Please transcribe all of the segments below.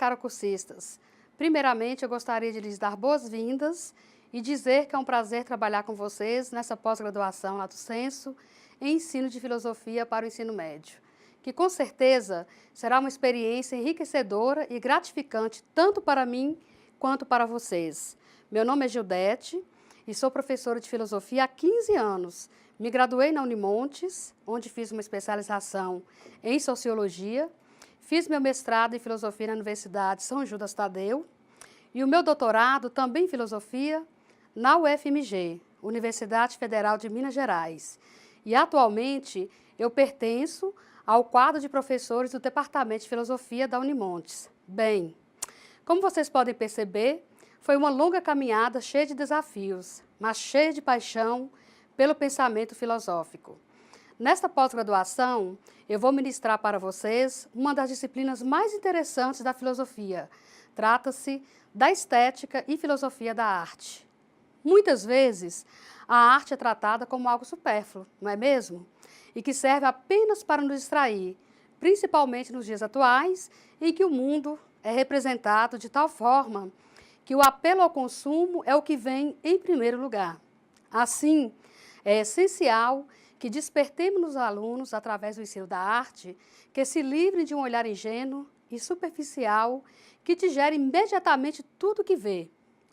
caro cursistas. Primeiramente, eu gostaria de lhes dar boas-vindas e dizer que é um prazer trabalhar com vocês nessa pós-graduação Lato Sensu em ensino de filosofia para o ensino médio, que com certeza será uma experiência enriquecedora e gratificante tanto para mim quanto para vocês. Meu nome é Gildete e sou professora de filosofia há 15 anos. Me graduei na Unimontes, onde fiz uma especialização em sociologia. Fiz meu mestrado em filosofia na Universidade São Judas Tadeu e o meu doutorado também em filosofia na UFMG, Universidade Federal de Minas Gerais. E atualmente eu pertenço ao quadro de professores do Departamento de Filosofia da Unimontes. Bem, como vocês podem perceber, foi uma longa caminhada cheia de desafios, mas cheia de paixão pelo pensamento filosófico. Nesta pós-graduação, eu vou ministrar para vocês uma das disciplinas mais interessantes da filosofia. Trata-se da estética e filosofia da arte. Muitas vezes, a arte é tratada como algo supérfluo, não é mesmo? E que serve apenas para nos distrair, principalmente nos dias atuais, em que o mundo é representado de tal forma que o apelo ao consumo é o que vem em primeiro lugar. Assim, é essencial que despertemos nos alunos, através do ensino da arte, que se livrem de um olhar ingênuo e superficial que digere imediatamente tudo que vê.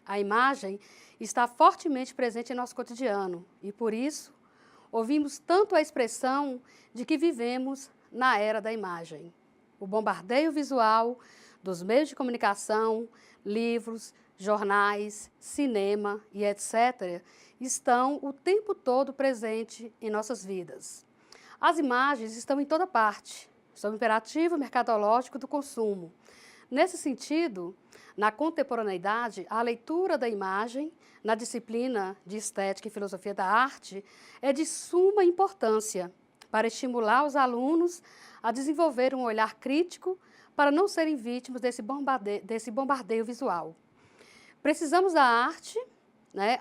A imagem está fortemente presente em nosso cotidiano e, por isso, ouvimos tanto a expressão de que vivemos na era da imagem. O bombardeio visual dos meios de comunicação, livros, jornais, cinema e etc., estão o tempo todo presentes em nossas vidas. As imagens estão em toda parte, sob o imperativo mercadológico do consumo. Nesse sentido, na contemporaneidade, a leitura da imagem, na disciplina de Estética e Filosofia da Arte, é de suma importância para estimular os alunos a desenvolver um olhar crítico para não serem vítimas desse bombardeio visual. Precisamos da arte,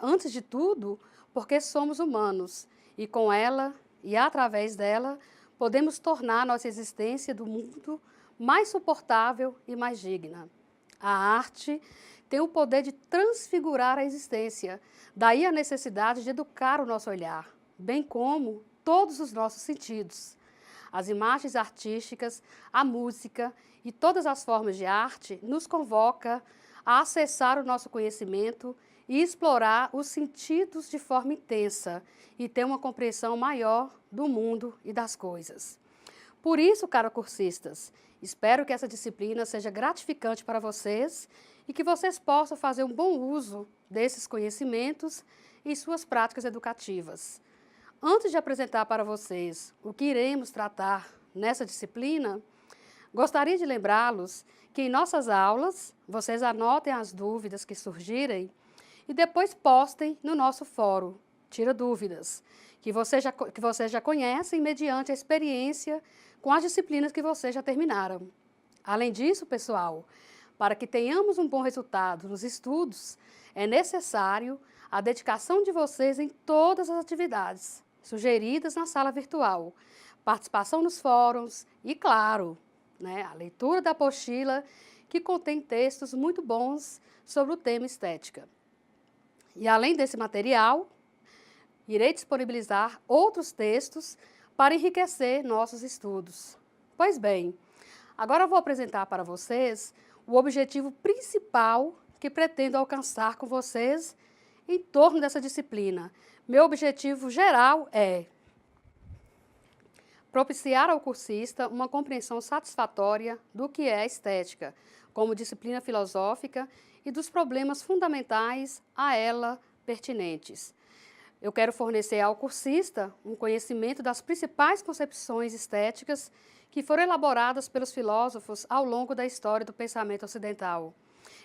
antes de tudo, porque somos humanos e com ela e através dela podemos tornar nossa existência do mundo mais suportável e mais digna. A arte tem o poder de transfigurar a existência, daí a necessidade de educar o nosso olhar, bem como todos os nossos sentidos. As imagens artísticas, a música e todas as formas de arte nos convoca a acessar o nosso conhecimento e explorar os sentidos de forma intensa e ter uma compreensão maior do mundo e das coisas. Por isso, caros cursistas, espero que essa disciplina seja gratificante para vocês e que vocês possam fazer um bom uso desses conhecimentos em suas práticas educativas. Antes de apresentar para vocês o que iremos tratar nessa disciplina, gostaria de lembrá-los que em nossas aulas, vocês anotem as dúvidas que surgirem e depois postem no nosso fórum, Tira Dúvidas, que vocês já conhecem mediante a experiência com as disciplinas que vocês já terminaram. Além disso, pessoal, para que tenhamos um bom resultado nos estudos, é necessário a dedicação de vocês em todas as atividades sugeridas na sala virtual, participação nos fóruns e, claro, a leitura da apostila, que contém textos muito bons sobre o tema estética. E além desse material, irei disponibilizar outros textos para enriquecer nossos estudos. Pois bem, agora eu vou apresentar para vocês o objetivo principal que pretendo alcançar com vocês em torno dessa disciplina. Meu objetivo geral é propiciar ao cursista uma compreensão satisfatória do que é a estética, como disciplina filosófica e dos problemas fundamentais a ela pertinentes. Eu quero fornecer ao cursista um conhecimento das principais concepções estéticas que foram elaboradas pelos filósofos ao longo da história do pensamento ocidental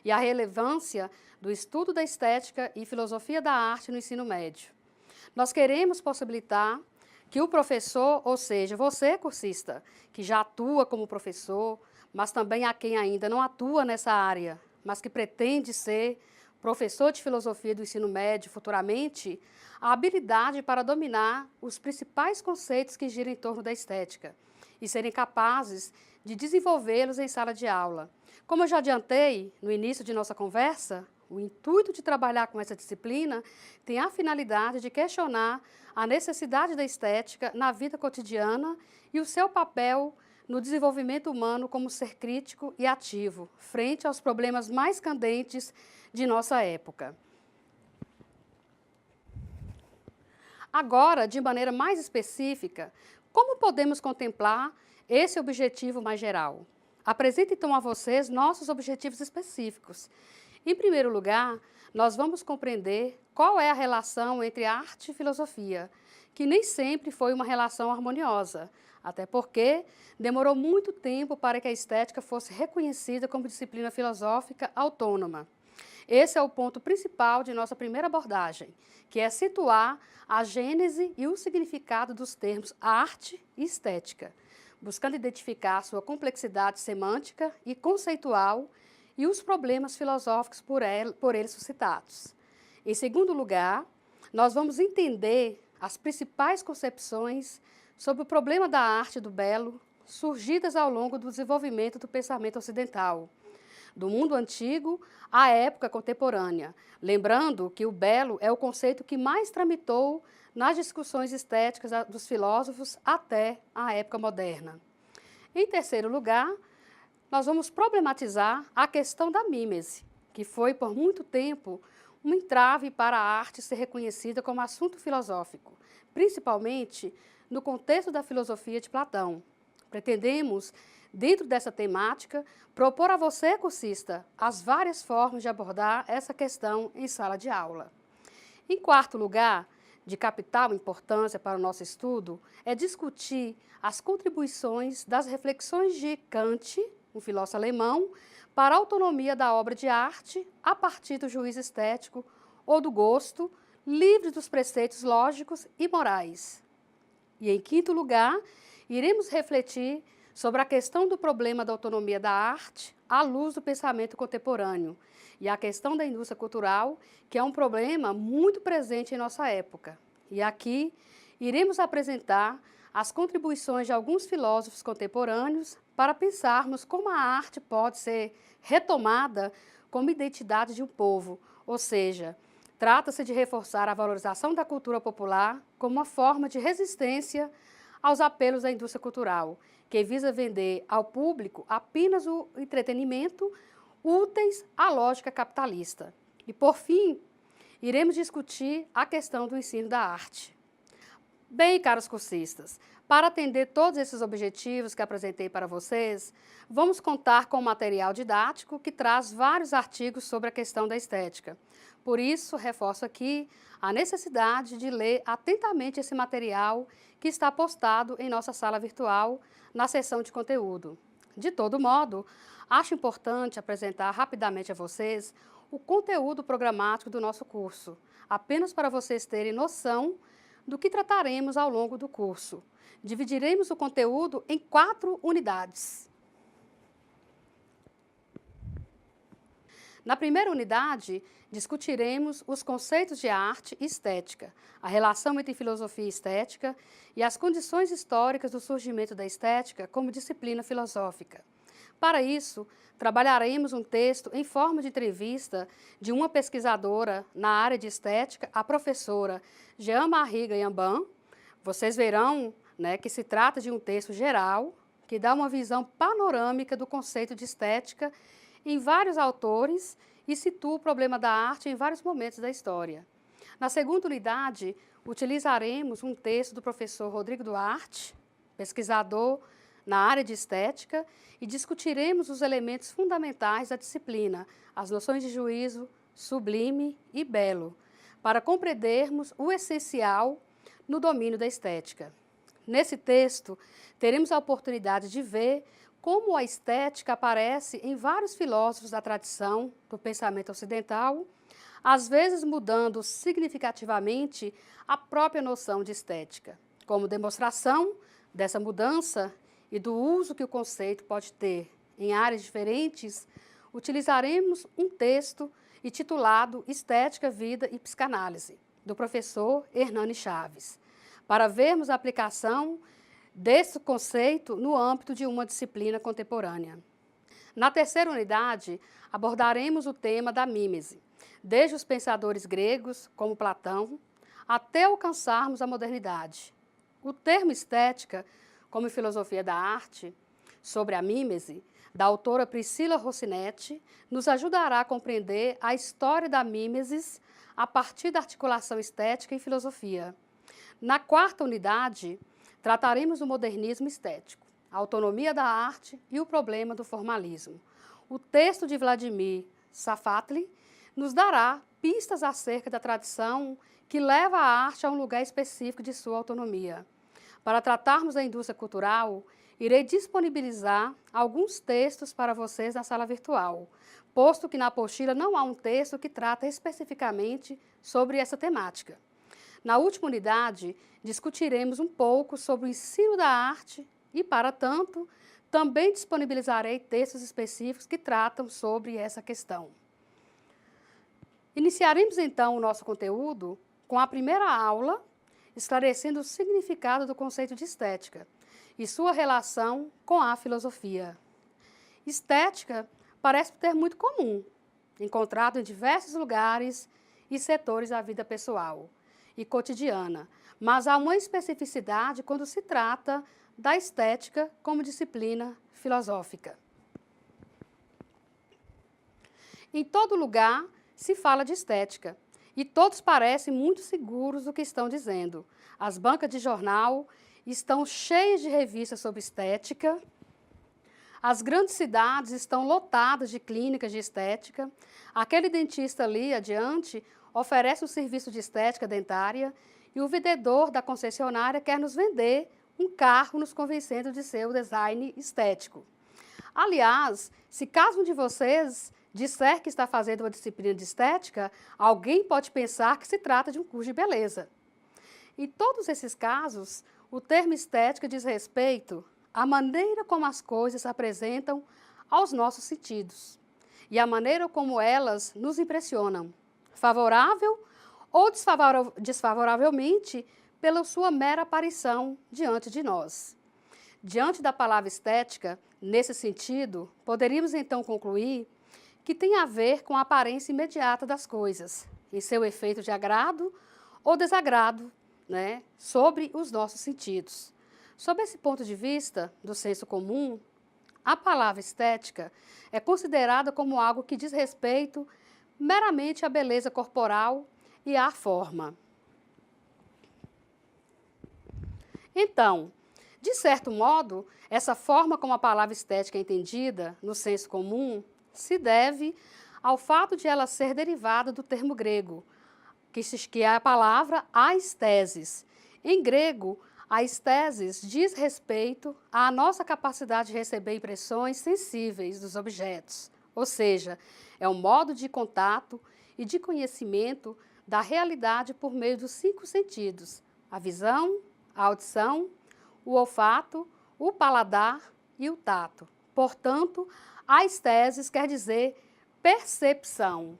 e a relevância do estudo da estética e filosofia da arte no ensino médio. Nós queremos possibilitar que o professor, ou seja, você, cursista, que já atua como professor, mas também a quem ainda não atua nessa área, mas que pretende ser professor de filosofia do ensino médio futuramente, a habilidade para dominar os principais conceitos que giram em torno da estética e serem capazes de desenvolvê-los em sala de aula. Como eu já adiantei no início de nossa conversa, o intuito de trabalhar com essa disciplina tem a finalidade de questionar a necessidade da estética na vida cotidiana e o seu papel no desenvolvimento humano como ser crítico e ativo, frente aos problemas mais candentes de nossa época. Agora, de maneira mais específica, como podemos contemplar esse objetivo mais geral? Apresento então a vocês nossos objetivos específicos. Em primeiro lugar, nós vamos compreender qual é a relação entre arte e filosofia, que nem sempre foi uma relação harmoniosa, até porque demorou muito tempo para que a estética fosse reconhecida como disciplina filosófica autônoma. Esse é o ponto principal de nossa primeira abordagem, que é situar a gênese e o significado dos termos arte e estética, buscando identificar sua complexidade semântica e conceitual e os problemas filosóficos por eles suscitados. Em segundo lugar, nós vamos entender as principais concepções sobre o problema da arte e do belo, surgidas ao longo do desenvolvimento do pensamento ocidental, do mundo antigo à época contemporânea, lembrando que o belo é o conceito que mais tramitou nas discussões estéticas dos filósofos até a época moderna. Em terceiro lugar, nós vamos problematizar a questão da mímese, que foi por muito tempo um entrave para a arte ser reconhecida como assunto filosófico, principalmente no contexto da filosofia de Platão. Pretendemos, dentro dessa temática, propor a você, cursista, as várias formas de abordar essa questão em sala de aula. Em quarto lugar, de capital importância para o nosso estudo, é discutir as contribuições das reflexões de Kant, um filósofo alemão, para a autonomia da obra de arte a partir do juízo estético ou do gosto, livre dos preceitos lógicos e morais. E, em quinto lugar, iremos refletir sobre a questão do problema da autonomia da arte à luz do pensamento contemporâneo e a questão da indústria cultural, que é um problema muito presente em nossa época. E aqui iremos apresentar as contribuições de alguns filósofos contemporâneos para pensarmos como a arte pode ser retomada como identidade de um povo, ou seja, trata-se de reforçar a valorização da cultura popular como uma forma de resistência aos apelos da indústria cultural, que visa vender ao público apenas o entretenimento úteis à lógica capitalista. E, por fim, iremos discutir a questão do ensino da arte. Bem, caros cursistas, para atender todos esses objetivos que apresentei para vocês, vamos contar com um material didático que traz vários artigos sobre a questão da estética. Por isso, reforço aqui a necessidade de ler atentamente esse material que está postado em nossa sala virtual na seção de conteúdo. De todo modo, acho importante apresentar rapidamente a vocês o conteúdo programático do nosso curso, apenas para vocês terem noção do que trataremos ao longo do curso. Dividiremos o conteúdo em 4 unidades. Na primeira unidade, discutiremos os conceitos de arte e estética, a relação entre filosofia e estética e as condições históricas do surgimento da estética como disciplina filosófica. Para isso, trabalharemos um texto em forma de entrevista de uma pesquisadora na área de estética, a professora Jean-Marie Gayambin. Vocês verão, que se trata de um texto geral, que dá uma visão panorâmica do conceito de estética em vários autores e situa o problema da arte em vários momentos da história. Na segunda unidade, utilizaremos um texto do professor Rodrigo Duarte, pesquisador na área de estética, e discutiremos os elementos fundamentais da disciplina, as noções de juízo, sublime e belo, para compreendermos o essencial no domínio da estética. Nesse texto, teremos a oportunidade de ver como a estética aparece em vários filósofos da tradição do pensamento ocidental, às vezes mudando significativamente a própria noção de estética. Como demonstração dessa mudança e do uso que o conceito pode ter em áreas diferentes, utilizaremos um texto intitulado Estética, Vida e Psicanálise, do professor Hernani Chaves, para vermos a aplicação desse conceito no âmbito de uma disciplina contemporânea. Na terceira unidade, abordaremos o tema da mímese, desde os pensadores gregos, como Platão, até alcançarmos a modernidade. O termo estética, como filosofia da arte, sobre a mímese, da autora Priscila Roscinetti, nos ajudará a compreender a história da mímesis a partir da articulação estética e filosofia. Na quarta unidade, trataremos do modernismo estético, a autonomia da arte e o problema do formalismo. O texto de Vladimir Safatli nos dará pistas acerca da tradição que leva a arte a um lugar específico de sua autonomia. Para tratarmos da indústria cultural, irei disponibilizar alguns textos para vocês na sala virtual, posto que na apostila não há um texto que trata especificamente sobre essa temática. Na última unidade, discutiremos um pouco sobre o ensino da arte e, para tanto, também disponibilizarei textos específicos que tratam sobre essa questão. Iniciaremos então o nosso conteúdo com a primeira aula, esclarecendo o significado do conceito de estética e sua relação com a filosofia. Estética parece ter muito comum, encontrado em diversos lugares e setores da vida pessoal e cotidiana, mas há uma especificidade quando se trata da estética como disciplina filosófica. Em todo lugar se fala de estética e todos parecem muito seguros do que estão dizendo. As bancas de jornal estão cheias de revistas sobre estética, as grandes cidades estão lotadas de clínicas de estética, aquele dentista ali adiante oferece um serviço de estética dentária e o vendedor da concessionária quer nos vender um carro nos convencendo de seu design estético. Aliás, se caso um de vocês disser que está fazendo uma disciplina de estética, alguém pode pensar que se trata de um curso de beleza. Em todos esses casos, o termo estética diz respeito à maneira como as coisas se apresentam aos nossos sentidos e à maneira como elas nos impressionam, favorável ou desfavoravelmente pela sua mera aparição diante de nós. Diante da palavra estética, nesse sentido, poderíamos então concluir que tem a ver com a aparência imediata das coisas, em seu efeito de agrado ou desagrado, sobre os nossos sentidos. Sob esse ponto de vista do senso comum, a palavra estética é considerada como algo que diz respeito meramente à beleza corporal e à forma. Então, de certo modo, essa forma como a palavra estética é entendida no senso comum se deve ao fato de ela ser derivada do termo grego, que é a palavra aesthesis. Em grego, a aesthesis diz respeito à nossa capacidade de receber impressões sensíveis dos objetos, ou seja, é um modo de contato e de conhecimento da realidade por meio dos 5 sentidos: a visão, a audição, o olfato, o paladar e o tato. Portanto, aesthesis quer dizer percepção.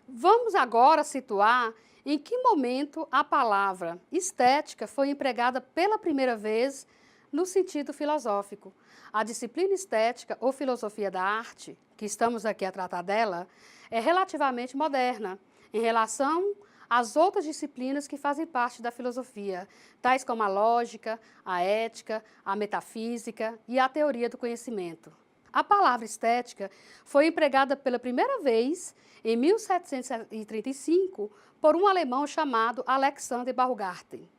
Vamos agora situar em que momento a palavra estética foi empregada pela primeira vez no sentido filosófico. A disciplina estética ou filosofia da arte, que estamos aqui a tratar dela, é relativamente moderna em relação às outras disciplinas que fazem parte da filosofia, tais como a lógica, a ética, a metafísica e a teoria do conhecimento. A palavra estética foi empregada pela primeira vez em 1735 por um alemão chamado Alexander Baumgarten,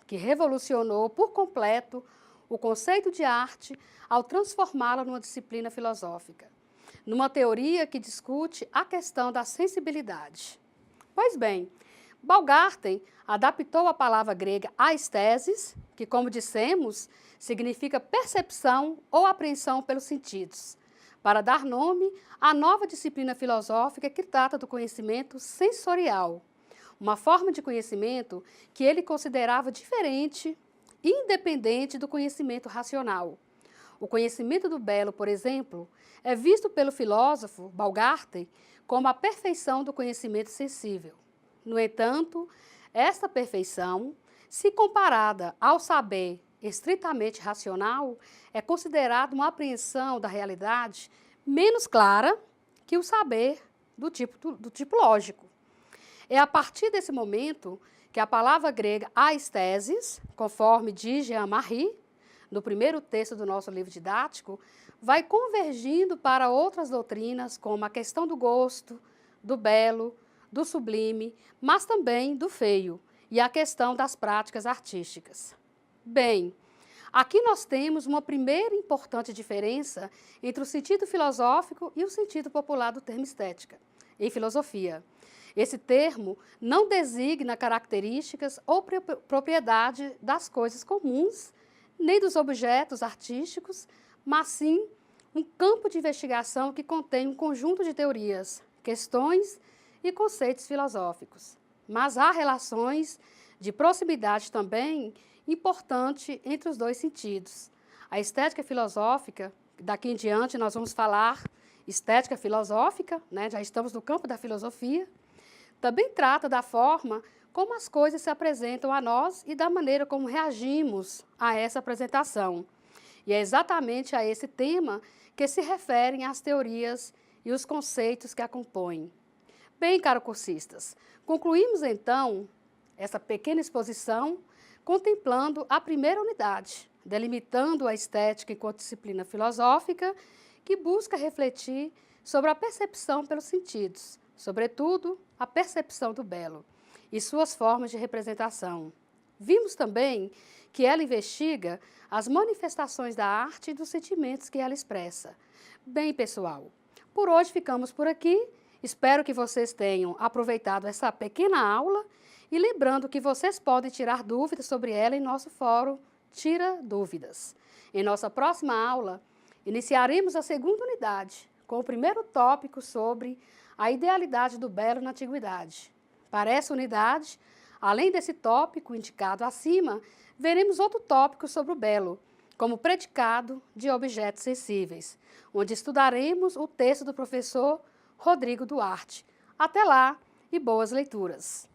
que revolucionou por completo o conceito de arte ao transformá-la numa disciplina filosófica, numa teoria que discute a questão da sensibilidade. Pois bem, Baumgarten adaptou a palavra grega aesthesis, que, como dissemos, significa percepção ou apreensão pelos sentidos, para dar nome à nova disciplina filosófica que trata do conhecimento sensorial, uma forma de conhecimento que ele considerava diferente e independente do conhecimento racional. O conhecimento do belo, por exemplo, é visto pelo filósofo Baumgarten como a perfeição do conhecimento sensível. No entanto, esta perfeição Se comparada ao saber estritamente racional, é considerada uma apreensão da realidade menos clara que o saber do tipo lógico. É a partir desse momento que a palavra grega aistesis, conforme diz Jean-Marie, no primeiro texto do nosso livro didático, vai convergindo para outras doutrinas, como a questão do gosto, do belo, do sublime, mas também do feio, e a questão das práticas artísticas. Bem, aqui nós temos uma primeira importante diferença entre o sentido filosófico e o sentido popular do termo estética, em filosofia. Esse termo não designa características ou propriedade das coisas comuns, nem dos objetos artísticos, mas sim um campo de investigação que contém um conjunto de teorias, questões e conceitos filosóficos. Mas há relações de proximidade também importante entre os dois sentidos. A estética filosófica, daqui em diante nós vamos falar estética filosófica, né? Já estamos no campo da filosofia, também trata da forma como as coisas se apresentam a nós e da maneira como reagimos a essa apresentação. E é exatamente a esse tema que se referem as teorias e os conceitos que a compõem. Bem, caros cursistas, concluímos então essa pequena exposição contemplando a primeira unidade, delimitando a estética enquanto disciplina filosófica que busca refletir sobre a percepção pelos sentidos, sobretudo a percepção do belo e suas formas de representação. Vimos também que ela investiga as manifestações da arte e dos sentimentos que ela expressa. Bem, pessoal, por hoje ficamos por aqui. Espero que vocês tenham aproveitado essa pequena aula e lembrando que vocês podem tirar dúvidas sobre ela em nosso fórum Tira Dúvidas. Em nossa próxima aula, iniciaremos a segunda unidade, com o primeiro tópico sobre a idealidade do belo na antiguidade. Para essa unidade, além desse tópico indicado acima, veremos outro tópico sobre o belo, como predicado de objetos sensíveis, onde estudaremos o texto do professor Rodrigo Duarte. Até lá e boas leituras!